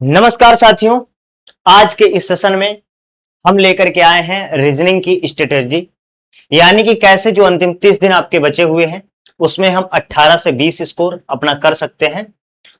नमस्कार साथियों, आज के इस सेशन में हम लेकर के आए हैं रीजनिंग की स्ट्रेटेजी। यानी कि कैसे जो अंतिम 30 दिन आपके बचे हुए हैं उसमें हम 18 से 20 स्कोर अपना कर सकते हैं।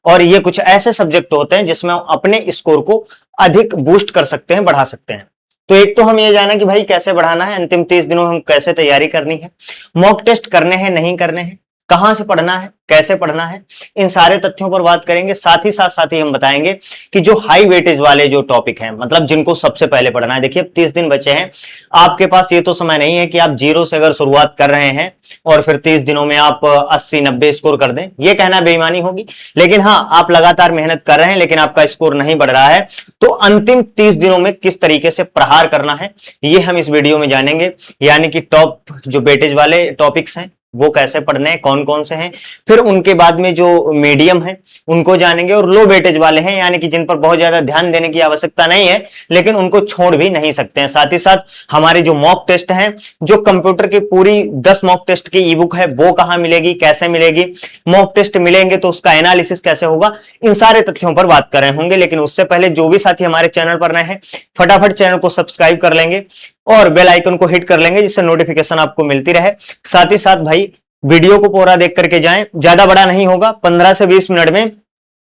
और ये कुछ ऐसे सब्जेक्ट होते हैं जिसमें हम अपने स्कोर को अधिक बूस्ट कर सकते हैं, बढ़ा सकते हैं। तो एक तो हम ये जाना कि भाई कैसे बढ़ाना है, अंतिम 30 दिनों में हम कैसे तैयारी करनी है, मॉक टेस्ट करने हैं नहीं करने हैं, कहां से पढ़ना है, कैसे पढ़ना है, इन सारे तथ्यों पर बात करेंगे। साथ ही हम बताएंगे कि जो हाई वेटेज वाले जो टॉपिक हैं, मतलब जिनको सबसे पहले पढ़ना है। देखिए अब 30 दिन बचे हैं, आपके पास ये तो समय नहीं है कि आप जीरो से अगर शुरुआत कर रहे हैं और फिर 30 दिनों में आप 80-90 स्कोर कर दें, ये कहना बेईमानी होगी। लेकिन हाँ, आप लगातार मेहनत कर रहे हैं लेकिन आपका स्कोर नहीं बढ़ रहा है, तो अंतिम 30 दिनों में किस तरीके से प्रहार करना है ये हम इस वीडियो में जानेंगे। यानी कि टॉप जो वेटेज वाले टॉपिक्स हैं वो कैसे पढ़ने हैं, कौन कौन से हैं, फिर उनके बाद में जो मीडियम है उनको जानेंगे, और लो वेटेज वाले हैं यानी कि जिन पर बहुत ज्यादा ध्यान देने की आवश्यकता नहीं है लेकिन उनको छोड़ भी नहीं सकते हैं। साथ ही साथ हमारे जो मॉक टेस्ट हैं, जो कंप्यूटर की पूरी 10 मॉक टेस्ट की ई बुक है वो कहां मिलेगी, कैसे मिलेगी, मॉक टेस्ट मिलेंगे तो उसका एनालिसिस कैसे होगा, इन सारे तथ्यों पर बात कर रहे होंगे। लेकिन उससे पहले जो भी साथी हमारे चैनल पर नए हैं फटाफट चैनल को सब्सक्राइब कर लेंगे और बेल आइकन को हिट कर लेंगे जिससे नोटिफिकेशन आपको मिलती रहे। साथ ही साथ भाई वीडियो को पूरा देख करके जाएं, ज्यादा बड़ा नहीं होगा, 15 से 20 मिनट में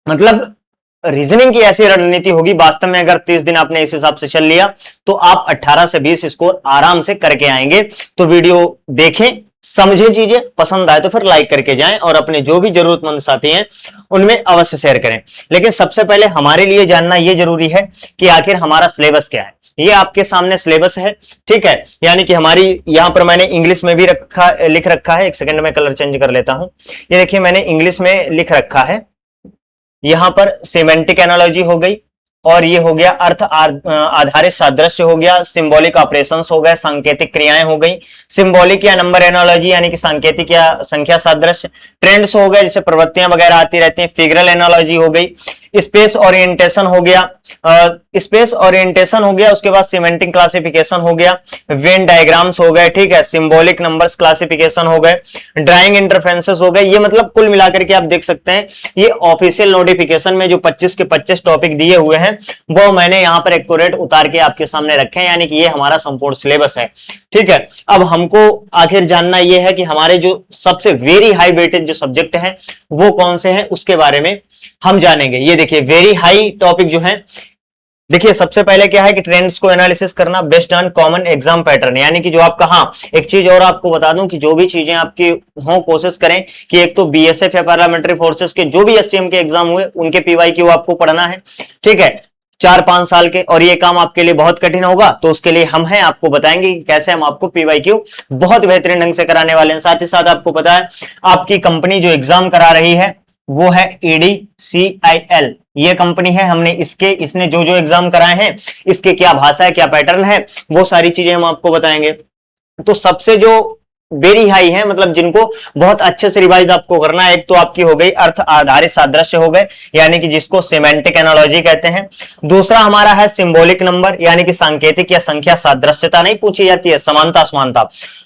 मतलब रीजनिंग की ऐसी रणनीति होगी। वास्तव में अगर 30 दिन आपने इस हिसाब से चल लिया तो आप 18 से 20 स्कोर आराम से करके आएंगे। तो वीडियो देखें, समझें, चीजें पसंद आए तो फिर लाइक करके जाएं और अपने जो भी जरूरतमंद साथी हैं उनमें अवश्य शेयर करें। लेकिन सबसे पहले हमारे लिए जानना यह जरूरी है कि आखिर हमारा सिलेबस क्या है। ये आपके सामने सिलेबस है, ठीक है। यानी कि हमारी यहां पर मैंने इंग्लिश में भी लिख रखा है। एक सेकंड में कलर चेंज कर लेता हूं। ये देखिए मैंने इंग्लिश में लिख रखा है, यहां पर सेमेंटिक एनालॉजी हो गई, और ये हो गया अर्थ आधारित सादृश्य हो गया, सिंबॉलिक ऑपरेशंस हो गए, सांकेतिक क्रियाएं हो गई, सिंबॉलिक या नंबर एनालॉजी यानी कि सांकेतिक या संख्या सादृश्य, ट्रेंड्स हो गए जैसे प्रवृत्तियां वगैरह आती रहती हैं, फिगरल एनालॉजी हो गई, स्पेस ओरिएंटेशन हो गया, उसके बाद सिमेंटिक क्लासिफिकेशन हो गया, वेन डायग्राम्स हो गए, ठीक है, सिंबॉलिक नंबर्स क्लासिफिकेशन हो गए, ड्राइंग इंटरफेरेंसेस हो गए। ये मतलब कुल मिलाकर के आप देख सकते हैं ये ऑफिशियल नोटिफिकेशन में जो 25 के 25 टॉपिक दिए हुए हैं वो मैंने यहां पर एक्यूरेट उतार के आपके सामने रखे हैं। यानी कि ये हमारा संपूर्ण सिलेबस है, ठीक है। अब हमको आखिर जानना यह है कि हमारे जो सबसे वेरी हाई वेटेज जो सब्जेक्ट हैं वो कौन से हैं, उसके बारे में हम जानेंगे। ये देखिए वेरी हाई टॉपिक जो है, देखिए सबसे पहले क्या है कि ट्रेंड्स को एनालिसिस करना based on common exam pattern. यानी कि जो आपका, हाँ एक चीज और आपको बता दूं कि जो भी चीजें आपकी हो कोशिश करें कि एक तो बीएसएफ या पैरामिलिट्री फोर्सेस के जो भी एससीएम के एग्जाम हुए उनके पीवाईक्यू आपको पढ़ना है, ठीक है, 4-5 साल के। और ये काम आपके लिए बहुत कठिन होगा तो उसके लिए हम हैं, आपको बताएंगे कि कैसे हम आपको पीवाईक्यू बहुत बेहतरीन ढंग से कराने वाले हैं। साथ ही साथ आपको पता है आपकी कंपनी जो एग्जाम करा रही है वो है EDCIL, ये कंपनी है। हमने इसने जो जो एग्जाम कराए हैं इसके क्या भाषा है, क्या पैटर्न है, वो सारी चीजें हम आपको बताएंगे। तो सबसे जो वेरी हाई है, मतलब जिनको बहुत अच्छे से रिवाइज आपको करना है, एक तो आपकी हो गई अर्थ आधारित सादृश्य हो गए यानी कि जिसको सेमेंटिक एनालॉजी कहते हैं। दूसरा हमारा है सिंबॉलिक नंबर यानी कि सांकेतिक या संख्या सादृश्यता नहीं पूछी जाती है, समानता समानता।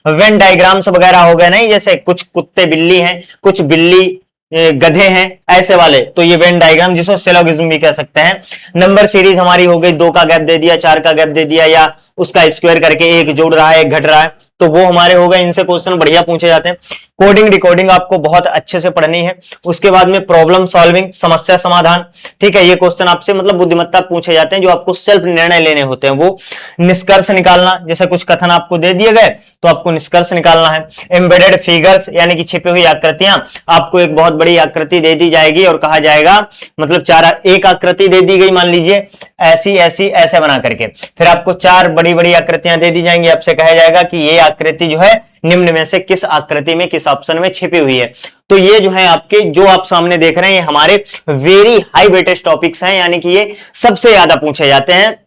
वेन डायग्राम्स वगैरह हो गए, नहीं जैसे कुछ कुत्ते बिल्ली हैं, कुछ बिल्ली गधे हैं, ऐसे वाले, तो ये वेन डायग्राम जिसको सिलोगिज्म भी कह सकते हैं। नंबर सीरीज हमारी हो गई, 2 का गैप दे दिया, 4 का गैप दे दिया, या उसका स्क्वायर करके एक जुड़ रहा है एक घट रहा है, तो वो हमारे हो गए। इनसे क्वेश्चन बढ़िया पूछे जाते हैं। कोडिंग डिकोडिंग आपको बहुत अच्छे से पढ़नी है। उसके बाद में प्रॉब्लम सॉल्विंग, समस्या समाधान, ठीक है, ये क्वेश्चन आपसे मतलब बुद्धिमत्ता पूछे जाते हैं जो आपको सेल्फ निर्णय लेने होते हैं। वो निष्कर्ष निकालना, जैसे कुछ कथन आपको दे दिए गए तो आपको निष्कर्ष निकालना है। एम्बेडेड फिगर्स यानी कि छिपी हुई आकृतियां, आपको एक बहुत बड़ी आकृति दे दी जाएगी और कहा जाएगा मतलब एक आकृति दे दी गई, मान लीजिए ऐसी ऐसी ऐसे बना करके, फिर आपको 4 बड़ी बड़ी आकृतियां दे दी जाएंगी। आपसे कहा जाएगा कि ये आकृति जो है निम्न में से किस आकृति में, किस ऑप्शन में छिपी हुई है। तो ये जो है आपके, जो आप सामने देख रहे हैं, ये हमारे वेरी हाई वेटेज टॉपिक्स हैं, यानी कि ये सबसे ज्यादा पूछे जाते हैं।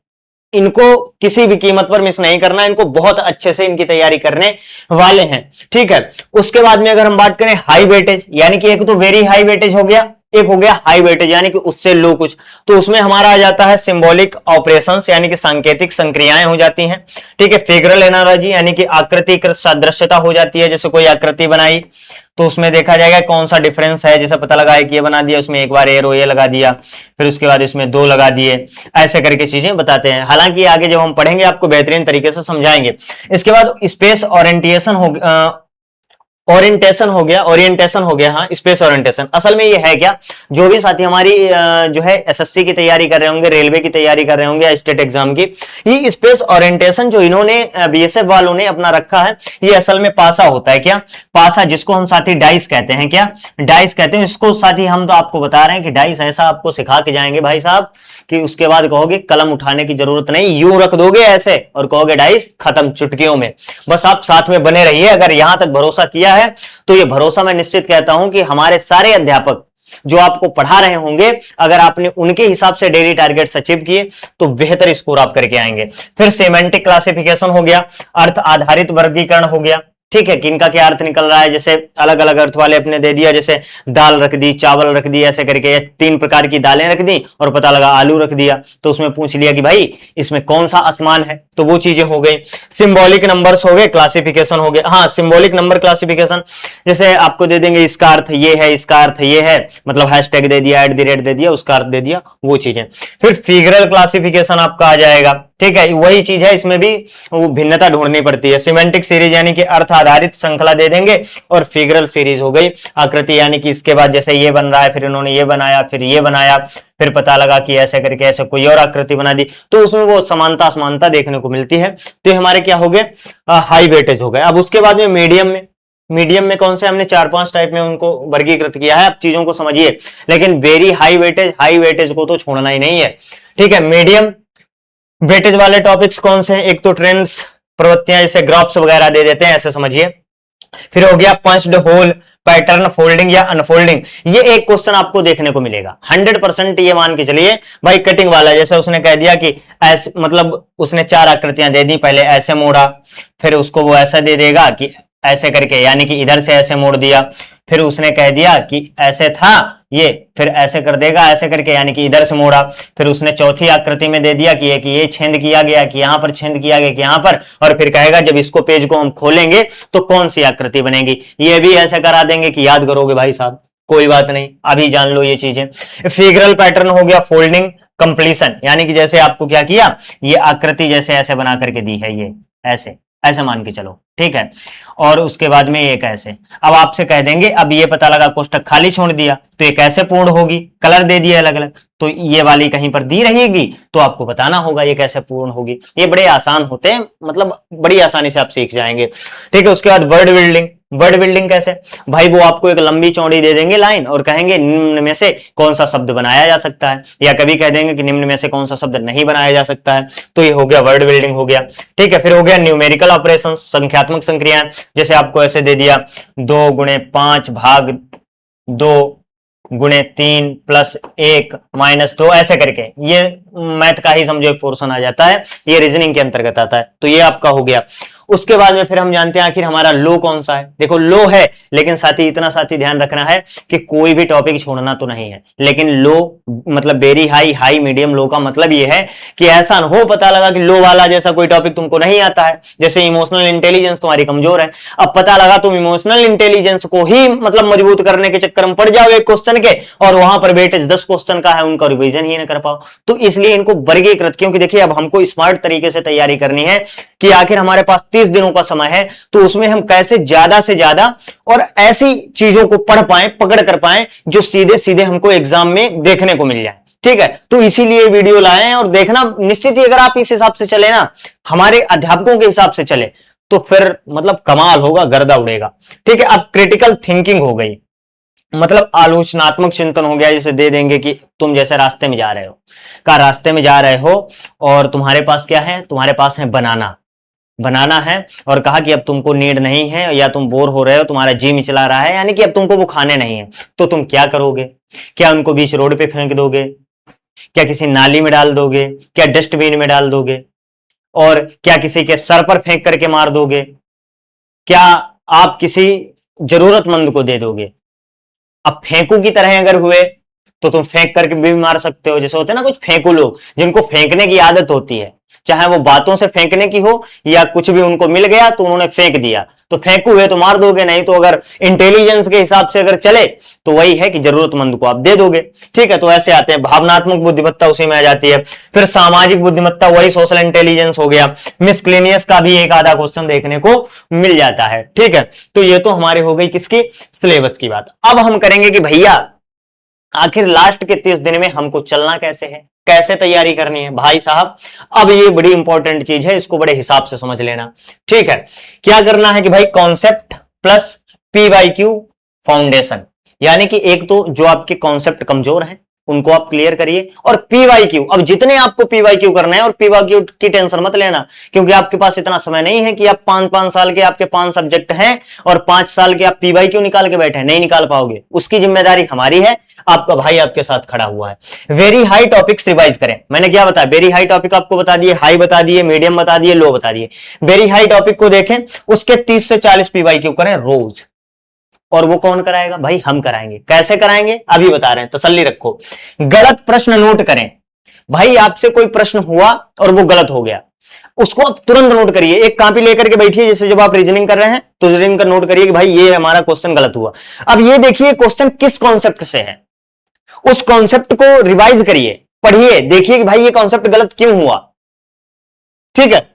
इनको किसी भी कीमत पर मिस नहीं करना, इनको बहुत अच्छे से इनकी तैयारी करने वाले हैं, ठीक है। उसके बाद में अगर हम बात करें हाई वेटेज, यानी कि एक तो वेरी हाई वेटेज हो गया, एक हो गया हाई वेटेज यानी कि उससे लो कुछ, तो उसमें हमारा आ जाता है सिंबॉलिक ऑपरेशंस यानी कि सांकेतिक संक्रियाएं हो जाती हैं। ठीक है, फिगरल एनालॉजी यानी कि आकृतिकृत सादृश्यता हो जाती है, जैसे कोई आकृति बनाई तो उसमें देखा जाएगा कौन सा डिफरेंस है, जैसे पता लगा कि ये बना दिया उसमें एक बार एरो ये लगा दिया, फिर उसके बाद इसमें दो लगा दिए, ऐसे करके चीजें बताते हैं। हालांकि आगे जब हम पढ़ेंगे आपको बेहतरीन तरीके से समझाएंगे। इसके बाद स्पेस ओरिएंटेशन हो ओरिएंटेशन हो गया। हाँ, स्पेस ओरिएंटेशन असल में ये है क्या, जो भी साथी हमारी जो है एसएससी की तैयारी कर रहे होंगे, रेलवे की तैयारी कर रहे होंगे या स्टेट एग्जाम की, ये स्पेस ओरिएंटेशन जो इन्होंने बीएसएफ वालों ने अपना रखा है, ये असल में पासा होता है। क्या पासा, जिसको हम साथी डाइस कहते हैं, क्या डाइस कहते हैं इसको साथी। हम तो आपको बता रहे हैं कि डाइस ऐसा आपको सिखा के जाएंगे भाई साहब कि उसके बाद कहोगे कलम उठाने की जरूरत नहीं, यूं रख दोगे ऐसे और कहोगे डाइस खत्म चुटकियों में। बस आप साथ में बने रहिए। अगर यहां तक भरोसा किया है तो ये भरोसा मैं निश्चित कहता हूं कि हमारे सारे अध्यापक जो आपको पढ़ा रहे होंगे, अगर आपने उनके हिसाब से डेली टारगेट्स अचीव किए तो बेहतर स्कोर आप करके आएंगे। फिर सेमेंटिक क्लासिफिकेशन हो गया, अर्थ आधारित वर्गीकरण हो गया। ठीक है, कि इनका क्या अर्थ निकल रहा है, जैसे अलग अलग अर्थ वाले अपने दे दिया, जैसे दाल रख दी, चावल रख दी, ऐसे करके 3 प्रकार की दालें रख दी और पता लगा आलू रख दिया, तो उसमें पूछ लिया कि भाई इसमें कौन सा आसमान है, तो वो चीजें हो गई। सिंबॉलिक नंबर्स हो गए, क्लासिफिकेशन हो गया। हाँ, सिंबॉलिक नंबर क्लासिफिकेशन, जैसे आपको दे देंगे इसका अर्थ ये है, इसका अर्थ ये है, मतलब हैशटैग दे दिया, @ दे दिया, उसका अर्थ दे दिया, वो चीजें। फिर फिगरल क्लासिफिकेशन आपका आ जाएगा। ठीक है, वही चीज है, इसमें भी वो भिन्नता ढूंढनी पड़ती है। सिमेंटिक सीरीज यानी कि अर्थ आधारित श्रृंखला दे देंगे, और फिगरल सीरीज हो गई आकृति, यानी कि इसके बाद जैसे ये बन रहा है, फिर इन्होंने ये बनाया, फिर ये बनाया, फिर पता लगा कि ऐसे करके ऐसे कोई और आकृति बना दी, तो उसमें वो समानता असमानता देखने को मिलती है। तो हमारे क्या हो गए, हाई वेटेज हो गए। अब उसके बाद में मीडियम में कौन से हमने 4-5 टाइप में उनको वर्गीकृत किया है, अब चीजों को समझिए। लेकिन वेरी हाई वेटेज को तो छोड़ना ही नहीं है। ठीक है, मीडियम वेटेज वाले टॉपिक्स कौन से हैं, एक तो ट्रेंड्स, प्रवृत्तियां, जैसे ग्राफ्स वगैरह दे देते हैं, ऐसे समझिए। फिर हो गया पंच्ड होल, पैटर्न, फोल्डिंग या अनफोल्डिंग। ये एक क्वेश्चन आपको देखने को मिलेगा 100%, ये मान के चलिए भाई कटिंग वाला, जैसे उसने कह दिया कि ऐसे, मतलब उसने 4 आकृतियां दे दी, पहले ऐसे मोड़ा, फिर उसको वो ऐसा दे देगा कि ऐसे करके, यानी कि इधर से ऐसे मोड़ दिया, फिर उसने कह दिया कि ऐसे था ये, फिर ऐसे कर देगा ऐसे करके, यानी कि इधर से मोड़ा, फिर उसने चौथी आकृति में दे दिया कि ये छेद किया गया, कि यहां पर छेद किया गया, कि यहां पर, और फिर कहेगा जब इसको पेज को हम खोलेंगे तो कौन सी आकृति बनेगी। ये भी ऐसे करा देंगे कि याद करोगे भाई साहब, कोई बात नहीं, अभी जान लो ये चीजें। फिगरल पैटर्न हो गया, फोल्डिंग, कंप्लीशन, यानी कि जैसे आपको क्या किया, ये आकृति जैसे ऐसे बना करके दी है, ये ऐसे ऐसे मान के चलो। ठीक है, और उसके बाद में ये कैसे, अब आपसे कह देंगे, अब ये पता लगा कोष्टक खाली छोड़ दिया तो ये कैसे पूर्ण होगी, कलर दे दिया अलग अलग, तो ये वाली कहीं पर दी रहेगी तो आपको बताना होगा ये कैसे पूर्ण होगी। ये बड़े आसान होते हैं, मतलब बड़ी आसानी से आप सीख जाएंगे। ठीक है, उसके बाद वर्ड बिल्डिंग कैसे, भाई वो आपको एक लंबी चौड़ी दे देंगे लाइन और कहेंगे निम्न में से कौन सा शब्द बनाया जा सकता है, या कभी कह देंगे कि निम्न में से कौन सा शब्द नहीं बनाया जा सकता है, तो ये हो गया वर्ड बिल्डिंग हो गया। ठीक है, फिर हो गया न्यूमेरिकल ऑपरेशन, संख्यात्मक संक्रियाएं, जैसे आपको ऐसे दे दिया 2 × 5 भाग 2 × 3 + 1 - 2, ऐसे करके, ये मैथ का ही समझो एक पोर्शन आ जाता है, ये रीजनिंग के अंतर्गत आता है, तो ये आपका हो गया। उसके बाद में फिर हम जानते हैं आखिर हमारा लो कौन सा है। देखो लो है, लेकिन साथी इतना साथी ध्यान रखना है कि कोई भी टॉपिक छोड़ना तो नहीं है, लेकिन लो मतलब very high, high medium low का मतलब ये है कि ऐसा न हो पता लगा कि लो वाला जैसा कोई टॉपिक तुमको नहीं आता है, जैसे इमोशनल इंटेलिजेंस तुम्हारी कमजोर है, अब पता लगा तुम इमोशनल इंटेलिजेंस को ही मतलब मजबूत करने के चक्कर में पड़ जाओ एक क्वेश्चन के, और वहां पर वेटेज 10 क्वेश्चन का है, उनका रिवीजन ही ना कर पाओ। तो इसलिए इनको वर्गीकृत, क्योंकि देखिए अब हमको स्मार्ट तरीके से तैयारी करनी है कि आखिर हमारे पास 30 दिनों का समय है, तो उसमें हम कैसे ज्यादा से ज्यादा और ऐसी चीजों को पढ़ पाए, पकड़ कर पाए जो सीधे सीधे हमको एग्जाम में देखने को मिल जाए। ठीक है, तो इसीलिए वीडियो लाए हैं, और देखना निश्चित ही अगर आप इस हिसाब से चले ना, हमारे अध्यापकों के हिसाब से चले, तो फिर मतलब कमाल होगा, गर्दा उड़ेगा। ठीक है, अब क्रिटिकल थिंकिंग हो गई, मतलब आलोचनात्मक चिंतन हो गया, जैसे दे देंगे कि तुम जैसे रास्ते में जा रहे हो और तुम्हारे पास क्या है, तुम्हारे पास है बनाना है, और कहा कि अब तुमको नीड नहीं है, या तुम बोर हो रहे हो, तुम्हारा जी मिचला रहा है, यानी कि अब तुमको वो खाने नहीं है, तो तुम क्या करोगे, क्या उनको बीच रोड पे फेंक दोगे, क्या किसी नाली में डाल दोगे, क्या डस्टबिन में डाल दोगे, और क्या किसी के सर पर फेंक करके मार दोगे, क्या आप किसी जरूरतमंद को दे दोगे। अब फेंकू की तरह अगर हुए तो तुम फेंक करके भी मार सकते हो। जैसे होते हैं ना कुछ फेंकू लोग, जिनको फेंकने की आदत होती है, चाहे वो बातों से फेंकने की हो या कुछ भी उनको मिल गया तो उन्होंने फेंक दिया, तो फेंकू हुए तो मार दोगे, नहीं तो अगर इंटेलिजेंस के हिसाब से अगर चले तो वही है कि जरूरतमंद को आप दे दोगे। ठीक है, तो ऐसे आते हैं। भावनात्मक बुद्धिमत्ता उसी में आ जाती है। फिर सामाजिक बुद्धिमत्ता वही सोशल इंटेलिजेंस हो गया। मिसक्लेनियस का भी एक आधा क्वेश्चन देखने को मिल जाता है। ठीक है, तो ये तो हमारी हो गई किसकी, सिलेबस की बात। अब हम करेंगे कि भैया आखिर लास्ट के 30 दिन में हमको चलना कैसे है, कैसे तैयारी करनी है। भाई साहब अब ये बड़ी इंपॉर्टेंट चीज है, इसको बड़े हिसाब से समझ लेना। ठीक है, क्या करना है कि भाई कॉन्सेप्ट प्लस पीवाईक्यू फाउंडेशन, यानी कि एक तो जो आपके कॉन्सेप्ट कमजोर हैं उनको आप क्लियर करिए, और पीवाईक्यू, अब जितने आपको पीवाईक्यू करना है, और पीवाईक्यू की टेंशन मत लेना, क्योंकि आपके पास इतना समय नहीं है कि आप 5-5 साल के आपके 5 सब्जेक्ट हैं और 5 साल के आप पीवाईक्यू निकाल के बैठे हैं, नहीं निकाल पाओगे। उसकी जिम्मेदारी हमारी है, आपका भाई आपके साथ खड़ा हुआ है। वेरी हाई टॉपिक्स रिवाइज करें। मैंने क्या बताया, वेरी हाई टॉपिक आपको बता दिए, हाई बता दिए, मीडियम बता दिए, लो बता दिए। वेरी हाई टॉपिक को देखें, उसके 30 से 40 पीवाईक्यू करें रोज। और वो कौन कराएगा भाई, हम कराएंगे। कैसे कराएंगे अभी बता रहे हैं, तसल्ली रखो। गलत प्रश्न नोट करें। भाई आपसे कोई प्रश्न हुआ और वो गलत हो गया, उसको आप तुरंत नोट करिए। एक कॉपी लेकर के बैठिए, जैसे जब आप रीजनिंग कर रहे हैं तो रीजनिंग का नोट करिए कि भाई ये हमारा क्वेश्चन गलत हुआ। अब ये देखिए क्वेश्चन किस कॉन्सेप्ट से है, उस कॉन्सेप्ट को रिवाइज करिए, पढ़िए, देखिए कि भाई ये कॉन्सेप्ट गलत क्यों हुआ। ठीक है,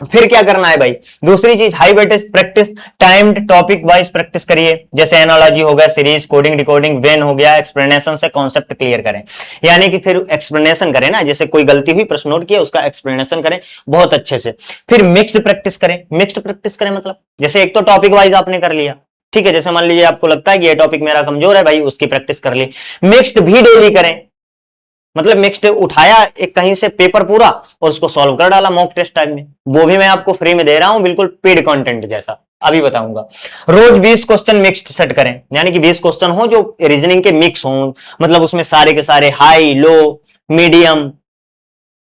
फिर क्या करना है भाई, दूसरी चीज high weightage practice, timed topic wise practice करिए। जैसे एनालॉजी हो गया, सीरीज, कोडिंग, डिकोडिंग, वेन हो गया, एक्सप्लेनेशन से कॉन्सेप्ट क्लियर करें, यानी कि फिर एक्सप्लेनेशन करें ना, जैसे कोई गलती हुई प्रश्न नोट किया उसका एक्सप्लेनेशन करें बहुत अच्छे से। फिर मिक्स्ड प्रैक्टिस करें। मिक्स्ड प्रैक्टिस करें मतलब जैसे एक तो टॉपिक वाइज आपने कर लिया, ठीक है, जैसे मान लीजिए आपको लगता है कि ये टॉपिक मेरा कमजोर है भाई, उसकी प्रैक्टिस कर ली। मिक्स्ड भी डेली करें, मतलब मिक्स्ड उठाया एक कहीं से पेपर पूरा और उसको सॉल्व कर डाला मॉक टेस्ट टाइप में, वो भी मैं आपको फ्री में दे रहा हूं, बिल्कुल पेड कंटेंट जैसा, अभी बताऊंगा। रोज 20 क्वेश्चन मिक्स्ड सेट करें, यानी कि 20 क्वेश्चन हो जो रीजनिंग के मिक्स हो, मतलब उसमें सारे के सारे हाई, लो, मीडियम,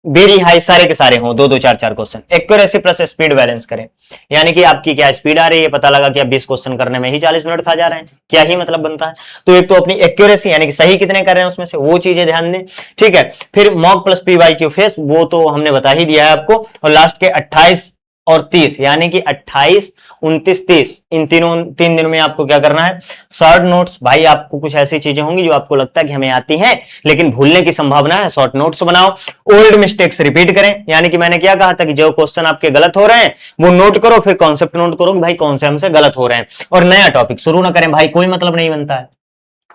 वेरी हाई सारे के सारे हो, 2-2, 4-4 question. Accuracy plus speed balance करें, यानी कि आपकी क्या स्पीड आ रही है, पता लगा कि आप 20 क्वेश्चन करने में ही 40 मिनट खा जा रहे हैं, क्या ही मतलब बनता है। तो एक तो अपनी एक्यूरेसी यानी कि सही कितने कर रहे हैं उसमें से, वो चीजें ध्यान दें। ठीक है, फिर मॉक प्लस पीवाईक्यू फेस, वो तो हमने बता ही दिया है आपको। और लास्ट के 28 और 30, यानी कि 28, 29, 30, इन 3 दिन में आपको क्या करना है, शॉर्ट नोट्स। भाई आपको कुछ ऐसी चीजें होंगी जो आपको लगता है कि हमें आती हैं लेकिन भूलने की संभावना है, शॉर्ट नोट्स बनाओ। ओल्ड मिस्टेक्स रिपीट करें, यानी कि मैंने क्या कहा था कि जो क्वेश्चन आपके गलत हो रहे हैं वो नोट करो, फिर कॉन्सेप्ट नोट करो कि भाई कौन से हमसे गलत हो रहे हैं, और नया टॉपिक शुरू ना करें भाई, कोई मतलब नहीं बनता है।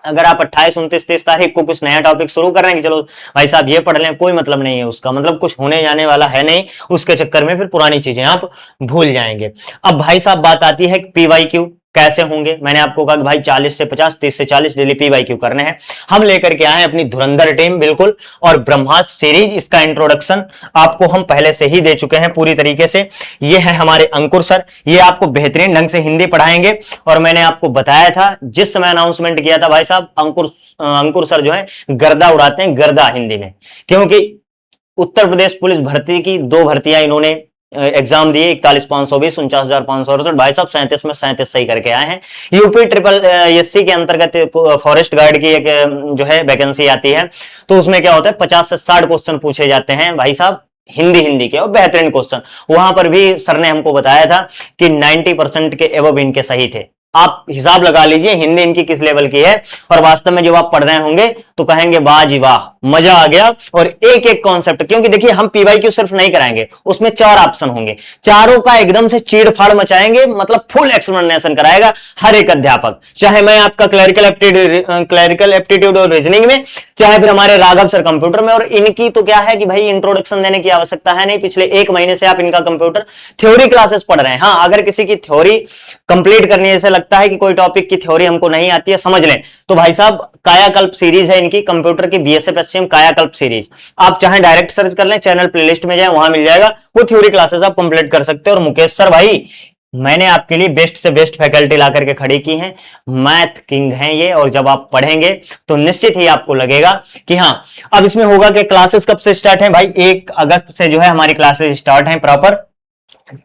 अगर आप 28, 29, 30 तारीख को कुछ नया टॉपिक शुरू कर रहे हैं कि चलो भाई साहब ये पढ़ लें, कोई मतलब नहीं है उसका, मतलब कुछ होने जाने वाला है नहीं, उसके चक्कर में फिर पुरानी चीजें आप भूल जाएंगे। अब भाई साहब बात आती है पीवाईक्यू कैसे होंगे। मैंने आपको कहा कि भाई 40 से 50, 30 से 40 डेली पीवाईक्यू करने हैं। हम लेकर के आए हैं अपनी धुरंधर टीम बिल्कुल, और ब्रह्मास्त्र सीरीज, इसका इंट्रोडक्शन आपको हम पहले से ही दे चुके हैं पूरी तरीके से। ये है हमारे अंकुर सर, ये आपको बेहतरीन ढंग से हिंदी पढ़ाएंगे। और मैंने आपको बताया था जिस समय अनाउंसमेंट किया था भाई साहब, अंकुर सर जो है गर्दा उड़ाते हैं, गर्दा हिंदी में, क्योंकि उत्तर प्रदेश पुलिस भर्ती की 2 भर्तियां इन्होंने एग्जाम दिए, 41,520, 49,568। भाई साहब 37 में 37 सही करके आए हैं। यूपी ट्रिपल एससी के अंतर्गत फॉरेस्ट गार्ड की एक जो है वैकेंसी आती है, तो उसमें क्या होता है 50 से 60 क्वेश्चन पूछे जाते हैं भाई साहब, हिंदी के, और बेहतरीन क्वेश्चन। वहां पर भी सर ने हमको बताया था कि 90% के एबव इनके सही थे। आप हिसाब लगा लीजिए हिंदी इनकी किस लेवल की है, और वास्तव में जब आप पढ़ रहे होंगे तो कहेंगे वाह जी वाह, मजा आ गया। और एक एक कॉन्सेप्ट, क्योंकि देखिए हम पीवाईक्यू सिर्फ नहीं कराएंगे, उसमें 4 ऑप्शन होंगे, चारों का एकदम से चीड़-फाड़ मचाएंगे, मतलब फुल एक्सप्लेनेशन कराएगा हर एक अध्यापक, चाहे मैं आपका क्लरिकल एप्टीट्यूड और रीजनिंग में, चाहे फिर हमारे राघव सर कंप्यूटर में। और इनकी तो क्या है कि भाई इंट्रोडक्शन देने की आवश्यकता है नहीं, पिछले 1 महीने से आप इनका कंप्यूटर थ्योरी क्लासेस पढ़ रहे हैं। हाँ, अगर किसी की थ्योरी कंप्लीट करनी है, जैसे लगता है कि कोई टॉपिक की थ्योरी हमको नहीं आती है, समझ लें, तो भाई साहब कायाकल्प सीरीज है इनकी, कंप्यूटर की बीएसएफ एससीएम कायाकल्प सीरीज। आप चाहे डायरेक्ट सर्च कर लें, चैनल प्लेलिस्ट में जाए, वहां मिल जाएगा, वो थ्योरी क्लासेस आप कंप्लीट कर सकते हो। और मुकेश सर भाई, मैंने आपके लिए बेस्ट से बेस्ट फैकल्टी ला करके खड़ी की है, मैथ किंग हैं ये, और जब आप पढ़ेंगे तो निश्चित ही आपको लगेगा कि हाँ। अब इसमें होगा कि क्लासेस कब से स्टार्ट है भाई, 1 अगस्त से जो है हमारी क्लासेस स्टार्ट हैं प्रॉपर।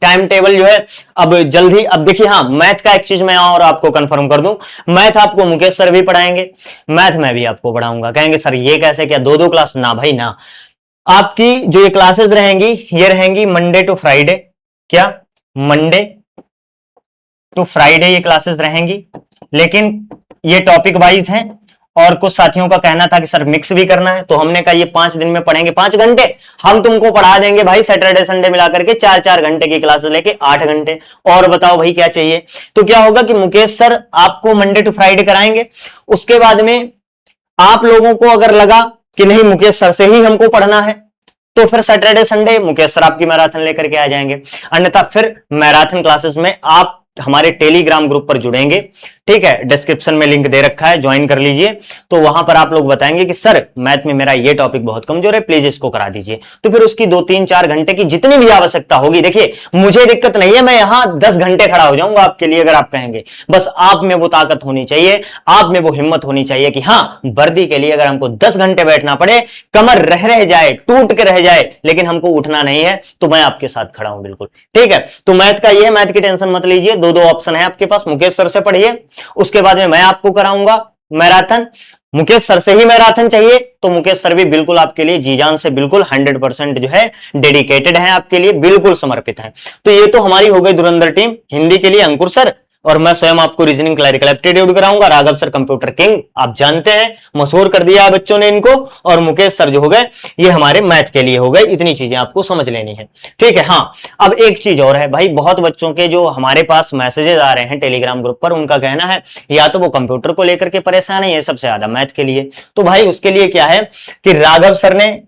टाइम टेबल जो है अब जल्दी, अब देखिए हाँ, मैथ का एक चीज मैं और आपको कंफर्म कर दूं, मैथ आपको मुकेश सर भी पढ़ाएंगे, मैथ मैं भी आपको पढ़ाऊंगा। कहेंगे सर ये कैसे, क्या दो दो क्लास? ना भाई ना, आपकी जो ये क्लासेस रहेंगी ये रहेंगी मंडे टू फ्राइडे, क्या मंडे टू फ्राइडे ये क्लासेस रहेंगी, लेकिन ये टॉपिक वाइज हैं। और कुछ साथियों का कहना था कि सर मिक्स भी करना है, तो हमने कहा ये 5 दिन में पढ़ेंगे 5 घंटे, हम तुमको पढ़ा देंगे भाई सैटरडे संडे मिलाकर के 4-4 घंटे की क्लासेस लेके 8 घंटे। और बताओ भाई क्या चाहिए? तो क्या होगा कि मुकेश सर आपको मंडे टू फ्राइडे कराएंगे, उसके बाद में आप लोगों को अगर लगा कि नहीं मुकेश सर से ही हमको पढ़ना है, तो फिर सैटरडे संडे मुकेश सर आपकी मैराथन लेकर के आ जाएंगे। अन्यथा फिर मैराथन क्लासेस में आप हमारे टेलीग्राम ग्रुप पर जुड़ेंगे, ठीक है, डिस्क्रिप्शन में लिंक दे रखा है, ज्वाइन कर लीजिए। तो वहां पर आप लोग बताएंगे कि सर मैथ में मेरा ये टॉपिक बहुत कमजोर है, प्लीज इसको करा दीजिए। तो फिर उसकी 2-3-4 घंटे की जितनी भी आवश्यकता होगी, देखिए मुझे दिक्कत नहीं है, मैं यहां 10 घंटे खड़ा हो जाऊंगा आपके लिए, अगर आप कहेंगे। बस आप में वो ताकत होनी चाहिए, आप में वो हिम्मत होनी चाहिए कि हाँ, वर्दी के लिए अगर हमको 10 घंटे बैठना पड़े, कमर रह जाए, टूट के रह जाए, लेकिन हमको उठना नहीं है, तो मैं आपके साथ खड़ा हूं, बिल्कुल ठीक है। तो मैथ का ये है, मैथ की टेंशन मत लीजिए, दो ऑप्शन है आपके पास, मुकेश सर से पढ़िए, उसके बाद में मैं आपको कराऊंगा मैराथन। मुकेश सर से ही मैराथन चाहिए तो मुकेश सर भी बिल्कुल आपके लिए जी जान से, बिल्कुल 100% जो है डेडिकेटेड है, आपके लिए बिल्कुल समर्पित है। तो ये तो हमारी हो गई धुरंधर टीम। हिंदी के लिए अंकुर सर, और मैं स्वयं आपको रीजनिंग क्लरिकल एप्टीट्यूड कराऊंगा। राघव सर कंप्यूटर किंग, आप जानते हैं, मशहूर कर दिया है बच्चों ने इनको। और मुकेश सर जो हो गए ये हमारे मैथ के लिए हो गए। इतनी चीजें आपको समझ लेनी है, ठीक है। हाँ, अब एक चीज और है भाई, बहुत बच्चों के जो हमारे पास मैसेजेस आ रहे हैं टेलीग्राम ग्रुप पर, उनका कहना है या तो वो कंप्यूटर को लेकर के परेशान है, ये सबसे ज्यादा मैथ के लिए। तो भाई उसके लिए क्या है कि राघव सर ने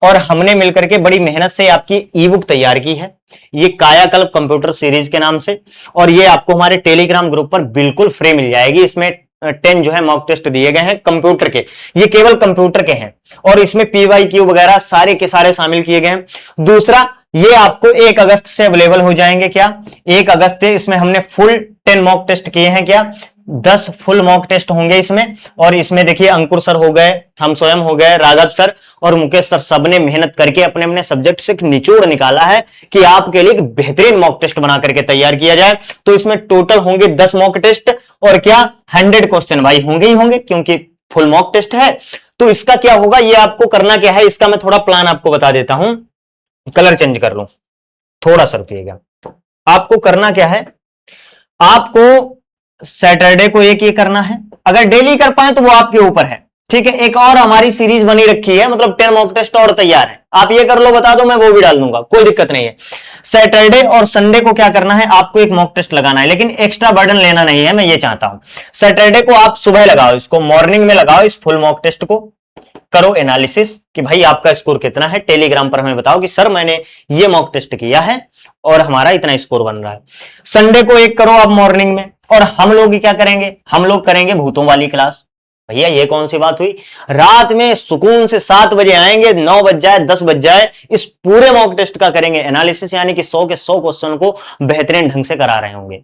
और हमने मिलकर के बड़ी मेहनत से आपकी ई बुक तैयार की है, ये कायाकल्प कंप्यूटर सीरीज के नाम से, और ये आपको हमारे टेलीग्राम ग्रुप पर बिल्कुल फ्री मिल जाएगी। इसमें 10 जो है मॉक टेस्ट दिए गए हैं कंप्यूटर के, ये केवल कंप्यूटर के हैं, और इसमें PYQ वगैरह सारे के सारे शामिल किए गए हैं। दूसरा, ये आपको 1 अगस्त से अवेलेबल हो जाएंगे। क्या 1 अगस्त से इसमें हमने फुल 10 मॉक टेस्ट किए हैं, क्या 10 फुल मॉक टेस्ट होंगे इसमें। और इसमें देखिए अंकुर सर हो गए, हम स्वयं हो गए, राघव सर और मुकेश सर, सबने मेहनत करके अपने अपने सब्जेक्ट से निचोड़ निकाला है कि आपके लिए एक बेहतरीन मॉक टेस्ट बना करके तैयार किया जाए। तो इसमें टोटल होंगे 10 मॉक टेस्ट, और क्या 100 क्वेश्चन भाई होंगे ही होंगे, क्योंकि फुल मॉक टेस्ट है। तो इसका क्या होगा, ये आपको करना क्या है, इसका मैं थोड़ा प्लान आपको बता देता हूं। कलर चेंज कर लूं थोड़ा सा, रुकिएगा। आपको करना क्या है, आपको सैटरडे को एक ये करना है, अगर डेली कर पाए तो वो आपके ऊपर है, ठीक है। एक और हमारी सीरीज बनी रखी है, मतलब 10 मॉक टेस्ट और तैयार है, आप ये कर लो, बता दो, मैं वो भी डाल दूंगा, कोई दिक्कत नहीं है। सैटरडे और संडे को क्या करना है, आपको एक मॉक टेस्ट लगाना है, लेकिन एक्स्ट्रा बर्डन लेना नहीं है, मैं ये चाहता हूं। सैटरडे को आप सुबह लगाओ, इसको मॉर्निंग में लगाओ, इस फुल मॉक टेस्ट को करो एनालिसिस कि भाई आपका स्कोर कितना है। टेलीग्राम पर हमें बताओ कि सर मैंने ये मॉक टेस्ट किया है और हमारा इतना स्कोर बन रहा है। संडे को एक करो आप मॉर्निंग में, और हम लोग क्या करेंगे, हम लोग करेंगे भूतों वाली क्लास। भैया ये कौन सी बात हुई, रात में सुकून से 7 बजे आएंगे, 9 बज जाए 10 बज जाए, इस पूरे मॉक टेस्ट का करेंगे एनालिसिस, यानी कि 100 के 100 क्वेश्चन को बेहतरीन ढंग से करा रहे होंगे,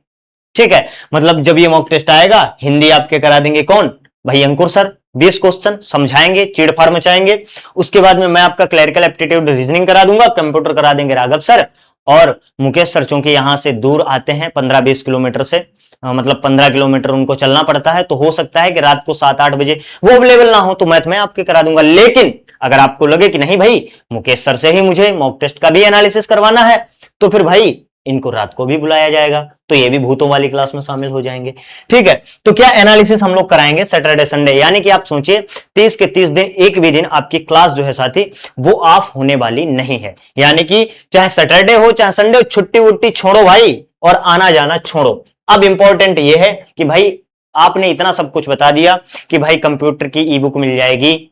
ठीक है। मतलब जब ये मॉक टेस्ट आएगा, हिंदी आपके करा देंगे कौन, भाई अंकुर सर, 20 क्वेश्चन समझाएंगे, चीड़फाड़ मचाएंगे। उसके बाद में मैं आपका क्लरिकल एप्टीट्यूड रीजनिंग करा दूंगा, कंप्यूटर करा देंगे राघव सर, और मुकेश सर चूंकि यहां से दूर आते हैं 15-20 किलोमीटर से, मतलब 15 किलोमीटर उनको चलना पड़ता है, तो हो सकता है कि रात को 7-8 बजे वो अवेलेबल ना हो, तो मैथ में आपके करा दूंगा। लेकिन अगर आपको लगे कि नहीं भाई मुकेश सर से ही मुझे मॉक टेस्ट का भी एनालिसिस करवाना है, तो फिर भाई इनको रात को भी बुलाया जाएगा, तो ये भी भूतों वाली क्लास में शामिल हो जाएंगे, ठीक है। तो क्या एनालिसिस हम लोग कराएंगे सैटरडे संडे, यानी कि आप सोचिए 30 के 30 दिन, एक भी दिन आपकी क्लास जो है साथी वो ऑफ होने वाली नहीं है। यानी कि चाहे सैटरडे हो चाहे संडे हो, छुट्टी वुट्टी छोड़ो भाई, और आना जाना छोड़ो। अब इंपॉर्टेंट ये है कि भाई आपने इतना सब कुछ बता दिया कि भाई कंप्यूटर की ई बुक मिल जाएगी,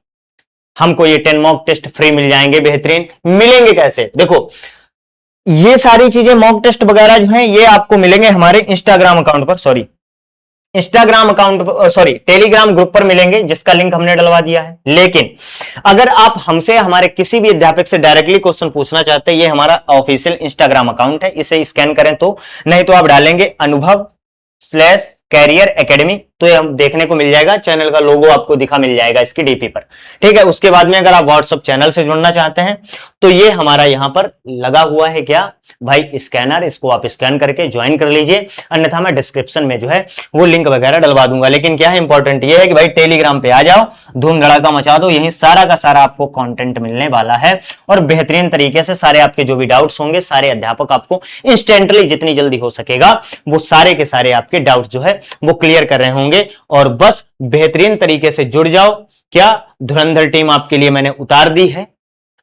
हमको ये 10 मॉक टेस्ट फ्री मिल जाएंगे, बेहतरीन मिलेंगे कैसे, देखो ये सारी चीजें मॉक टेस्ट वगैरह जो हैं ये आपको मिलेंगे हमारे इंस्टाग्राम अकाउंट पर, टेलीग्राम ग्रुप पर मिलेंगे, जिसका लिंक हमने डलवा दिया है। लेकिन अगर आप हमसे, हमारे किसी भी अध्यापक से डायरेक्टली क्वेश्चन पूछना चाहते हैं, ये हमारा ऑफिशियल इंस्टाग्राम अकाउंट है, इसे स्कैन करें तो, नहीं तो आप डालेंगे अनुभव /कैरियर एकेडमी, तो ये हम देखने को मिल जाएगा, चैनल का लोगो आपको दिखा मिल जाएगा इसकी डीपी पर, ठीक है। उसके बाद में अगर आप व्हाट्सएप चैनल से जुड़ना चाहते हैं तो ये हमारा यहां पर लगा हुआ है क्या भाई स्कैनर, इसको आप स्कैन करके ज्वाइन कर लीजिए, अन्यथा मैं डिस्क्रिप्शन में जो है वो लिंक वगैरह डलवा दूंगा। लेकिन क्या है इंपॉर्टेंट ये है कि भाई टेलीग्राम पे आ जाओ, धूम धड़ाका मचा दो, यही सारा का सारा आपको कंटेंट मिलने वाला है और बेहतरीन तरीके से सारे आपके जो भी डाउट्स होंगे सारे अध्यापक आपको इंस्टेंटली जितनी जल्दी हो सकेगा वो सारे के सारे आपके डाउट जो है वो क्लियर कर रहे होंगे। और बस बेहतरीन तरीके से जुड़ जाओ। क्या धुरंधर टीम आपके लिए मैंने उतार दी है,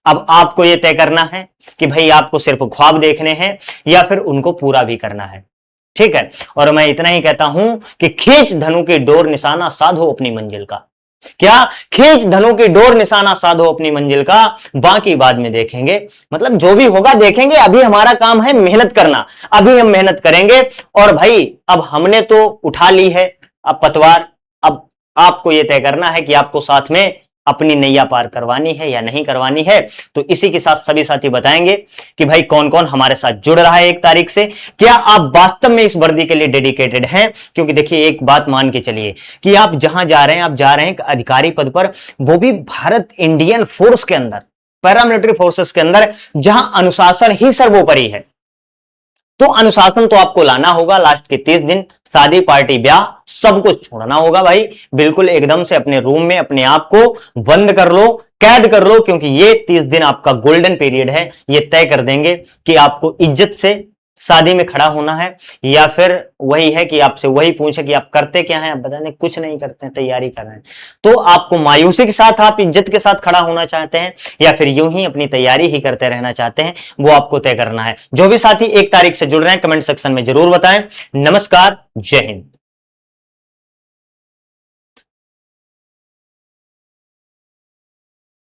अब आपको यह तय करना है कि भाई आपको सिर्फ ख्वाब देखने हैं या फिर उनको पूरा भी करना है, ठीक है। और मैं इतना ही कहता हूं कि खींच धनु की डोर निशाना साधो अपनी मंजिल का, क्या खींच धनु की डोर निशाना साधो अपनी मंजिल का, बाकी बाद में देखेंगे, मतलब जो भी होगा देखेंगे, अभी हमारा काम है मेहनत करना, अभी हम मेहनत करेंगे। और भाई अब हमने तो उठा ली है अब पतवार, अब आपको यह तय करना है कि आपको साथ में अपनी नैया पार करवानी है या नहीं करवानी है। तो इसी के साथ सभी साथी बताएंगे कि भाई कौन कौन हमारे साथ जुड़ रहा है 1 तारीख से, क्या आप वास्तव में इस वर्दी के लिए डेडिकेटेड हैं। क्योंकि देखिए एक बात मान के चलिए कि आप जहां जा रहे हैं, आप जा रहे हैं अधिकारी पद पर, वो भी भारत इंडियन फोर्स के अंदर, पैरामिलिट्री फोर्सेस के अंदर, जहां अनुशासन ही सर्वोपरि है। तो अनुशासन तो आपको लाना होगा। लास्ट के 30 दिन शादी पार्टी ब्याह सब कुछ छोड़ना होगा भाई, बिल्कुल एकदम से अपने रूम में अपने आप को बंद कर लो, कैद कर लो, क्योंकि ये 30 दिन आपका गोल्डन पीरियड है। ये तय कर देंगे कि आपको इज्जत से शादी में खड़ा होना है या फिर वही है कि आपसे वही पूछे कि आप करते क्या हैं, आप बता दें कुछ नहीं करते हैं, तैयारी कर रहे हैं। तो आपको मायूसी के साथ आप इज्जत के साथ खड़ा होना चाहते हैं या फिर यूं ही अपनी तैयारी ही करते रहना चाहते हैं, वो आपको तय करना है। जो भी साथी 1 तारीख से जुड़ रहे हैं कमेंट सेक्शन में जरूर बताएं। नमस्कार, जय हिंद।